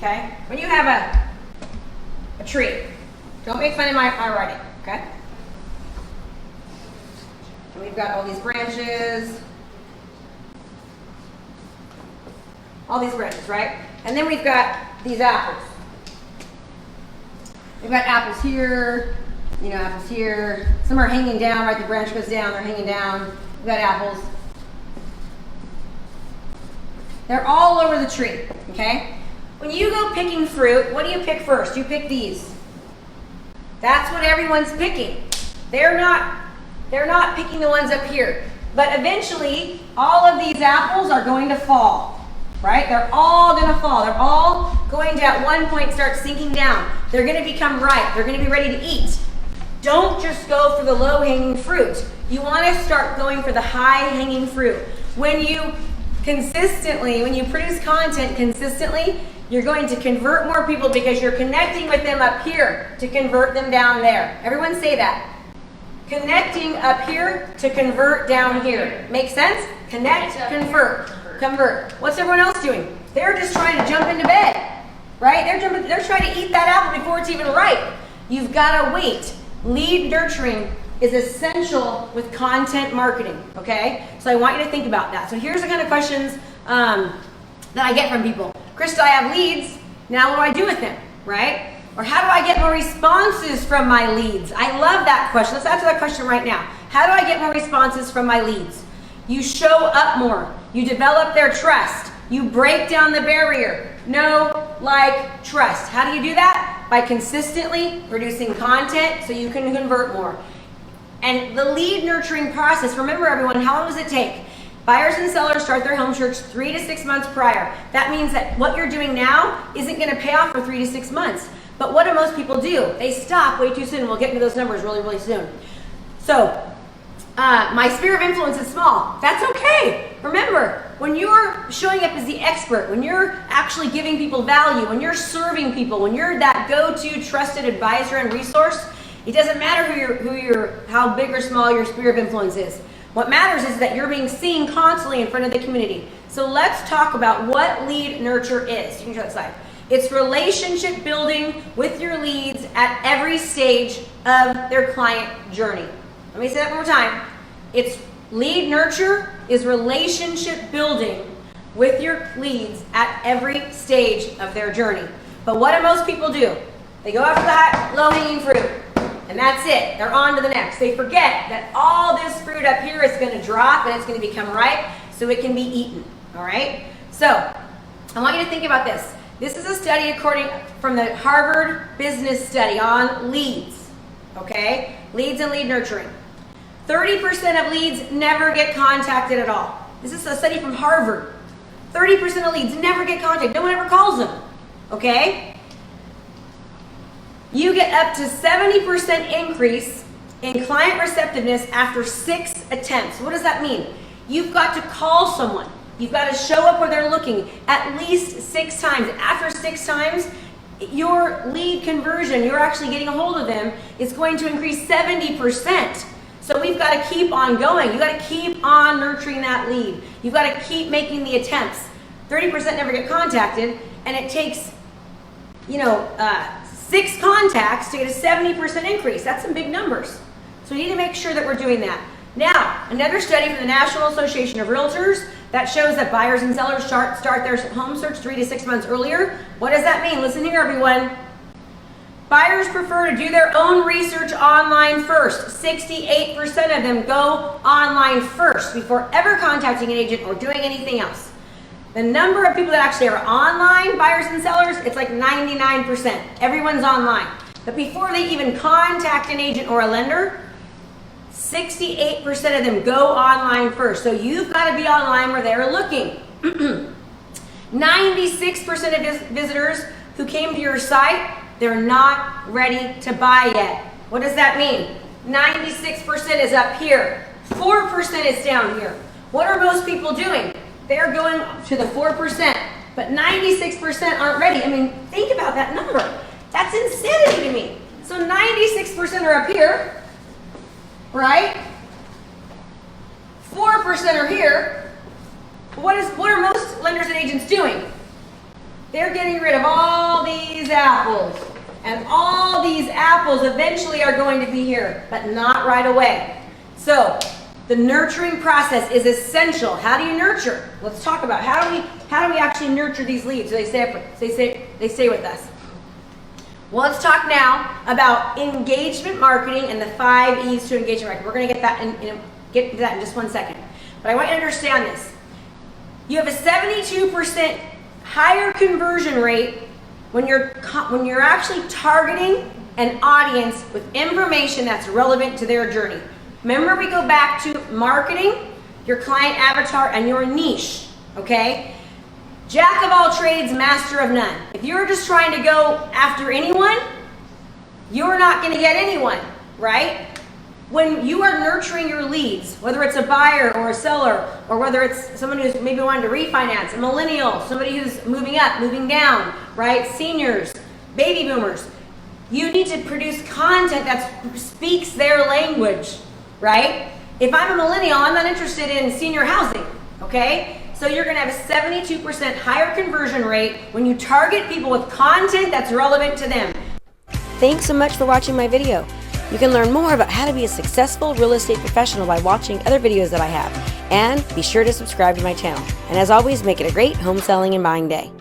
okay? When you have a tree, don't make fun of my writing, okay? And we've got all these branches, right? And then we've got these apples. We've got apples here, apples here. Some are hanging down, right? The branch goes down, they're hanging down. We've got apples. They're all over the tree, okay? When you go picking fruit, what do you pick first? You pick these. That's what everyone's picking. They're not picking the ones up here. But eventually, all of these apples are going to fall, right? They're all going to fall. They're all going to, at one point, start sinking down. They're going to become ripe. They're going to be ready to eat. Don't just go for the low-hanging fruit. You want to start going for the high-hanging fruit. When you produce content consistently, you're going to convert more people because you're connecting with them up here to convert them down there. Everyone say that. Connecting up here to convert down here. Make sense? Connect, convert. What's everyone else doing? They're just trying to jump into bed, right? They're trying to eat that apple before it's even ripe. You've got to wait. Lead nurturing is essential with content marketing, okay? So I want you to think about that. So here's the kind of questions that I get from people. Krista, I have leads. Now what do I do with them, right? Or how do I get more responses from my leads? I love that question. Let's answer that question right now. How do I get more responses from my leads? You show up more. You develop their trust. You break down the barrier. Know, like, trust. How do you do that? By consistently producing content so you can convert more. And the lead nurturing process, remember everyone, how long does it take? Buyers and sellers start their home search 3 to 6 months prior. That means that what you're doing now isn't going to pay off for 3 to 6 months. But what do most people do? They stop way too soon. We'll get into those numbers really, really soon. So, my sphere of influence is small. That's okay. Remember, when you're showing up as the expert, when you're actually giving people value, when you're serving people, when you're that go-to trusted advisor and resource, it doesn't matter how big or small your sphere of influence is. What matters is that you're being seen constantly in front of the community. So let's talk about what lead nurture is. You can show that slide. It's relationship building with your leads at every stage of their client journey. Let me say that one more time. It's lead nurture is relationship building with your leads at every stage of their journey. But what do most people do? They go after the low-hanging fruit. And that's it. They're on to the next. They forget that all this fruit up here is going to drop and it's going to become ripe so it can be eaten. All right? So, I want you to think about this. This is a study from the Harvard Business Study on leads. Okay? Leads and lead nurturing. 30% of leads never get contacted at all. This is a study from Harvard. 30% of leads never get contacted. No one ever calls them. Okay? You get up to 70% increase in client receptiveness after 6 attempts. What does that mean? You've got to call someone. You've got to show up where they're looking at least 6 times. After 6 times, your lead conversion, you're actually getting a hold of them, is going to increase 70%. So we've got to keep on going. You've got to keep on nurturing that lead. You've got to keep making the attempts. 30% never get contacted, and it takes, 6 contacts to get a 70% increase. That's some big numbers. So we need to make sure that we're doing that. Now, another study from the National Association of Realtors that shows that buyers and sellers start their home search 3 to 6 months earlier. What does that mean? Listen here, everyone. Buyers prefer to do their own research online first. 68% of them go online first before ever contacting an agent or doing anything else. The number of people that actually are online, buyers and sellers, it's like 99%. Everyone's online. But before they even contact an agent or a lender, 68% of them go online first. So you've got to be online where they're looking. 96% of visitors who came to your site, they're not ready to buy yet. What does that mean? 96% is up here. 4% is down here. What are most people doing? They're going to the 4%, but 96% aren't ready. I mean, think about that number. That's insanity to me. So 96% are up here, right? 4% are here. What are most lenders and agents doing? they're getting rid of all these apples. And all these apples eventually are going to be here, but not right away. So the nurturing process is essential. How do you nurture? Let's talk about how do we actually nurture these leads so they stay with us. Well, let's talk now about engagement marketing and the 5 E's to engagement marketing. We're going to get into that in just one second. But I want you to understand this. You have a 72% higher conversion rate when you're actually targeting an audience with information that's relevant to their journey. Remember, we go back to marketing, your client avatar, and your niche, okay? Jack of all trades, master of none. If you're just trying to go after anyone, you're not going to get anyone, right? When you are nurturing your leads, whether it's a buyer or a seller, or whether it's someone who's maybe wanting to refinance, a millennial, somebody who's moving up, moving down, right? Seniors, baby boomers, you need to produce content that speaks their language, right? If I'm a millennial, I'm not interested in senior housing, okay? So you're going to have a 72% higher conversion rate when you target people with content that's relevant to them. Thanks so much for watching my video. You can learn more about how to be a successful real estate professional by watching other videos that I have. And be sure to subscribe to my channel. And as always, make it a great home selling and buying day.